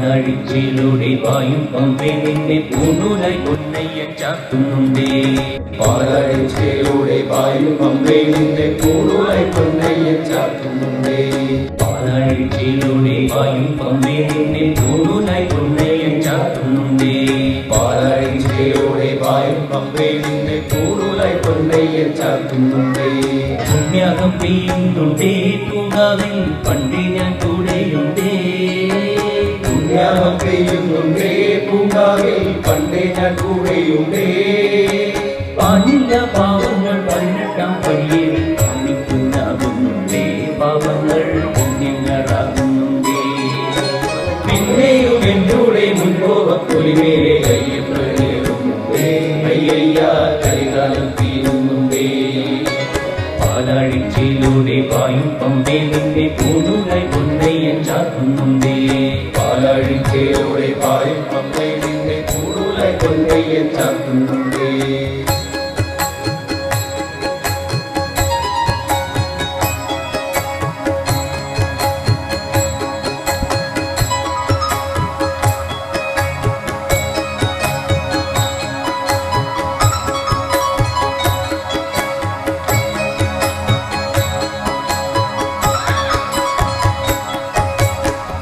പാലാഴിച്ചിലൂടെ പായും പമ്പേ നിന്നെ പൂണൂലായി പൊന്നയ്യൻ ചാത്തുന്നുണ്ടേ. പാലാഴിച്ചിലൂടെ പായും പമ്പേ നിന്നെ പൂണൂലായി പൊന്നയ്യൻ ചാത്തുന്നുണ്ടേ. പാലാഴിച്ചിലൂടെ പായും പമ്പേ നിന്നെ പൂണൂലായി പൊന്നയ്യൻ ചാത്തുന്നുണ്ടേ. പാലാഴിച്ചിലൂടെ പായും പമ്പേ നിന്നെ പൂണൂലായി പൊന്നയ്യൻ ചാത്തുന്നുണ്ടേ. പുണ്യാകം പെയ്യുന്നുണ്ടേ പൂങ്കാവിൽ പണ്ടേ ഞാൻ കൂടെയുണ്ടേ. പുണ്യാകം പെയ്യുന്നുണ്ടേ പൂങ്കാവിൽ പണ്ടേ ഞാൻ കൂടെയുണ്ടേ. പാലില്ല പാവങ്ങൾ 18-ാം പടിയിൽ കാണിക്കുന്നാകുന്നുണ്ടേ. പാവങ്ങൾ പുണ്യങ്ങളാകുന്നുണ്ടേ. പിന്നെയും എന്നൂടെ മുൻപോകപ്പൊലിമേലെ അയ്യപ്പനേറുന്നുണ്ടേ. അയ്യയ്യ കരികാലം തീരുന്നുണ്ടേ. പാലാഴിച്ചിലൂടെ പായും പമ്പേ നിന്നെ പൂണൂലായി പൊന്നയ്യൻ ചാത്തുന്നുണ്ടേ. പാലാഴിച്ചിലൂടെ പായും പമ്പേ നിന്നെ പൂണൂലായി പൊന്നയ്യൻ ചാത്തുന്നുണ്ടേ.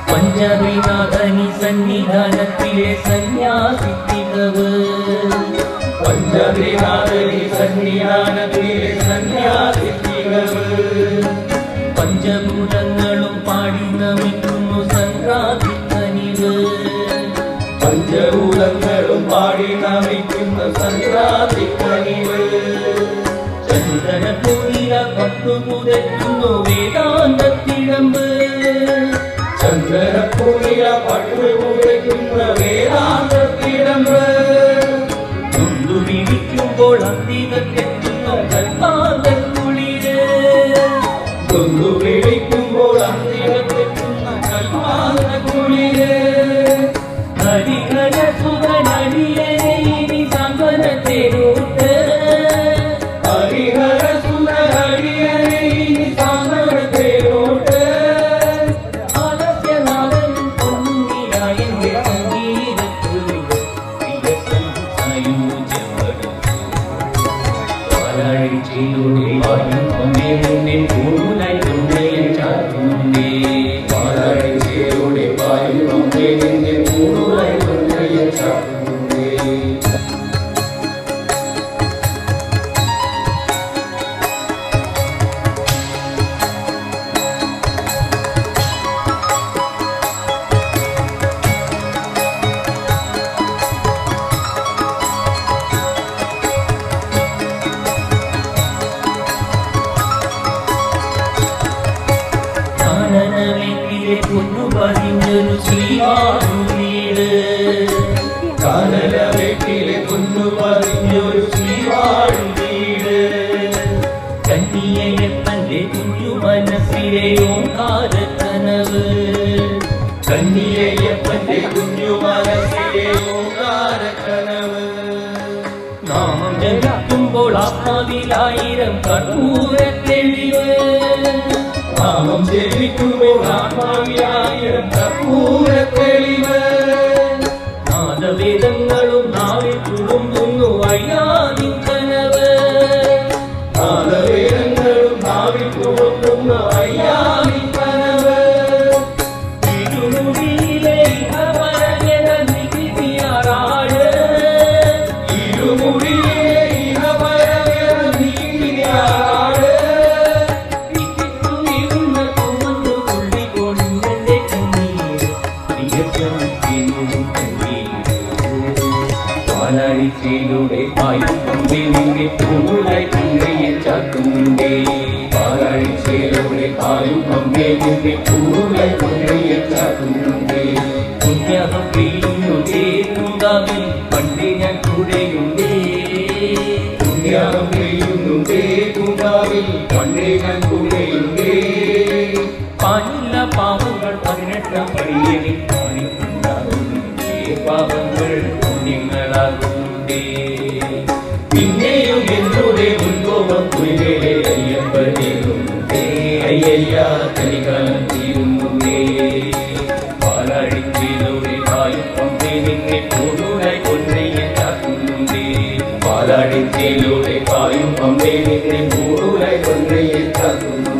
പഞ്ചവിനാഥനി സന്നിധാനത്തിലെ സന്യാസിത്തികവ്. പഞ്ചവിനാഥനി സന്നിധാനത്തിലെ സന്യാസിത്തികവ്. പഞ്ചഭൂതങ്ങളും പാടി നമിക്കുന്നു സംക്രാന്തിക്കനിവ്. പഞ്ചഭൂതങ്ങളും പാടി നമിക്കുന്ന സംക്രാന്തിക്കനിവ്. ചന്ദ്രനപുരില പട്ടുപുതയ്ക്കുന്നു വേദാന്തത്തിടമ്പ്. ചന്ദ്രനപ്പുരില പട്ടുപുതയ്ക്കുന്ന വേദാന്തത്തിടമ്പ്. തുണ്ടുപിടിക്കുമ്പോൾ അന്തികത്തെത്തുന്നു കൽപ്പാന്തക്കുളിര്. തുണ്ടുപിടിക്കുമ്പോൾ അന്തികത്തെത്തുന്ന കൽപ്പാന്തക്കുളിര്. ഹരിഹര സുഖനടിയനെ ഇനി സാന്ത്വനത്തേരൂട്ട്. ഹരിഹര സുന്ദരടിയനെ ഇനി സാന്ത്വനത്തേരൂട്ട്. പാലാഴിച്ചിലൂടെ പായും പമ്പേ നിന്നെ പൂണൂലായി പൊന്നയ്യൻ ചാത്തുന്നുണ്ടേ. പാലാഴിച്ചിലൂടെ പായും പമ്പേ നിന്നെ പൂണൂലായി പൊന്നയ്യൻ ചാത്തുന്നുണ്ടേ. കാനനവെട്ടിലെ പൊന്നു പതിഞ്ഞൊരു ശ്രീവാഴുവീട്. കാനനവെട്ടിലെ പൊന്നു പതിഞ്ഞൊരു ശ്രീവാഴുവീട്. കന്നിയയ്യപ്പന്റെ കുഞ്ഞു മനസ്സിലെ ഓംകാരക്കനവ്. കന്നിയയ്യപ്പന്റെ കുഞ്ഞു മനസ്സിലെ ഓംകാരക്കനവ്. നാമം ജപിക്കുമ്പോൾ ആത്മാവിലായിരം കർപ്പൂരത്തെളിവ്. നാമം ജപിക്കുമ്പോൾ ആത്മാവിലായിരം കർപ്പൂരത്തെളിവ്. നാദവേദങ്ങളും നാവിൽ തുളുമ്പുന്നു അയ്യാനിൻ കനവ്. നാദവേദങ്ങളും നാവിൽ തുളുമ്പുന്ന അയ്യാനിൻ കനവ്. ഇരുമുടിയിലെ ഇഹപരജന നികുതിയാറാട്. ഇരുമുടിയിലെ ഇഹപരജന നികുതിയാറാട്. വിറ്റുവീഴുന്ന കുമന്നു തുള്ളിക്കൊണ്ടെന്റെ കണ്ണീര് പ്രിയപ്പെടുത്തിനും കണ്ണീര്. പാലാഴിച്ചിലൂടെ പായും പമ്പേ നിന്നെ പൂണൂലായി പൊന്നയ്യൻ ചാത്തുന്നുണ്ടേ. പാലാഴിച്ചിലൂടെ പായും പമ്പേ നിന്നെ പൂണൂലായി പൊന്നയ്യൻ ചാത്തുന്നുണ്ടേ. പുണ്യാകം പെയ്യുന്നുണ്ടേ പൂങ്കാവിൽ പണ്ടേ ഞാൻ കൂടെയുണ്ടേ. പുണ്യാകം പെയ്യുന്നുണ്ടേ പൂങ്കാവിൽ പണ്ടേ ഞാൻ കൂടെയുണ്ടേ. പാലില്ല പാവങ്ങൾ 18-ാം പടിയിൽ കാണിക്കുന്നുണ്ടേ. പാവങ്ങൾ പുണ്യങ്ങളാകുന്നുണ്ടേ. പിന്നെയും എന്നൂടെ മുൻപോകം കുയിലേ അയ്യപ്പനേറുന്നുണ്ടേ. അയ്യയ്യ കരികാലം തീരുന്നുണ്ടേ. പാലാഴിച്ചിലൂടെ പാലാടിച്ചിലൂടെ പായും പമ്പേ നിന്റെ കൂടുലായി പൊന്നയെ ചാത്തും